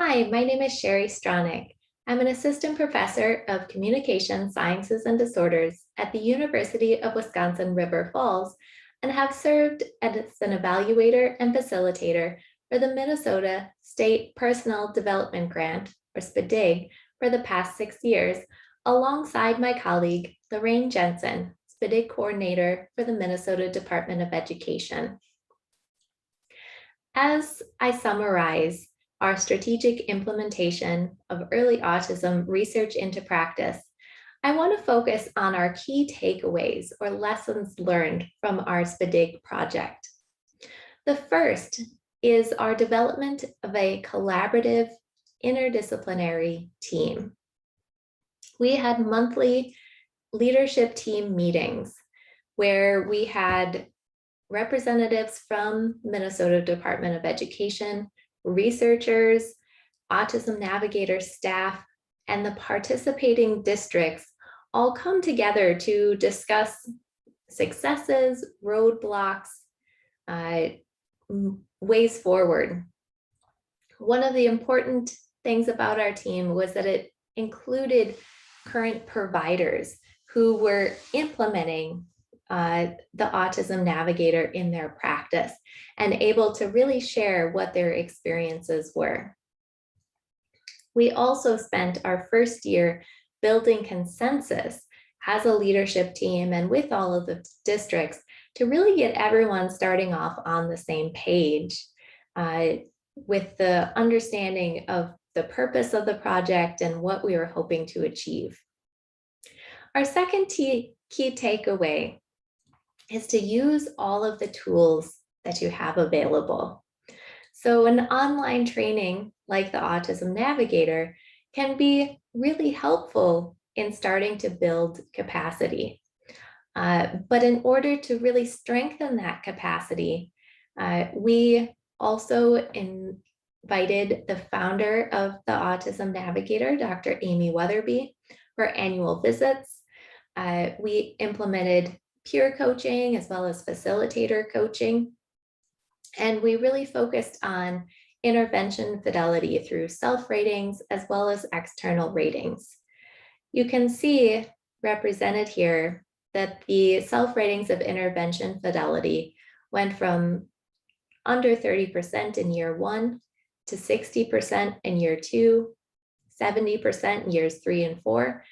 Hi, my name is Sherry Stronach. I'm an assistant professor of communication sciences and disorders at the University of Wisconsin-River Falls and have served as an evaluator and facilitator for the Minnesota State Personal Development Grant, or SPDIG, for the past 6 years, alongside my colleague, Lorraine Jensen, SPDIG coordinator for the Minnesota Department of Education. As I summarize our strategic implementation of early autism research into practice, I want to focus on our key takeaways or lessons learned from our SPDIG project. The first is our development of a collaborative interdisciplinary team. We had monthly leadership team meetings where we had representatives from Minnesota Department of Education, researchers, Autism Navigator staff, and the participating districts all come together to discuss successes, roadblocks, ways forward. One of the important things about our team was that it included current providers who were implementing the Autism Navigator in their practice and able to really share what their experiences were. We also spent our first year building consensus as a leadership team and with all of the districts to really get everyone starting off on the same page with the understanding of the purpose of the project and what we were hoping to achieve. Our second key takeaway is to use all of the tools that you have available. So an online training like the Autism Navigator can be really helpful in starting to build capacity. But in order to really strengthen that capacity, we also invited the founder of the Autism Navigator, Dr. Amy Weatherby, for annual visits. We implemented peer coaching as well as facilitator coaching. And we really focused on intervention fidelity through self-ratings as well as external ratings. You can see represented here that the self-ratings of intervention fidelity went from under 30% in year 1 to 60% in year 2, 70% in years 3 and 4,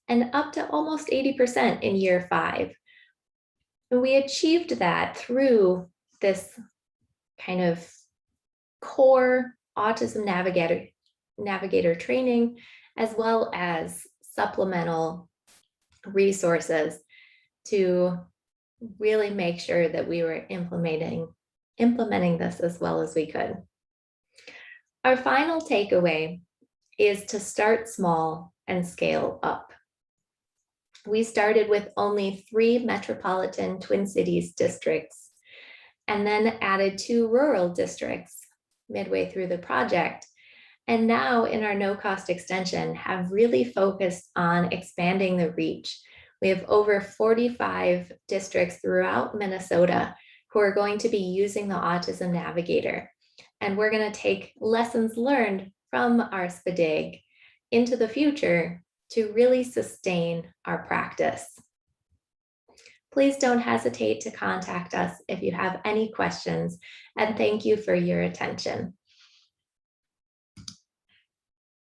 and up to almost 80% in year 5. And we achieved that through this kind of core Autism Navigator training, as well as supplemental resources to really make sure that we were implementing this as well as we could. Our final takeaway is to start small and scale up. We started with only 3 metropolitan Twin Cities districts and then added 2 rural districts midway through the project. And now in our no-cost extension have really focused on expanding the reach. We have over 45 districts throughout Minnesota who are going to be using the Autism Navigator. And we're going to take lessons learned from our SPDIG into the future to really sustain our practice. Please don't hesitate to contact us if you have any questions, and thank you for your attention.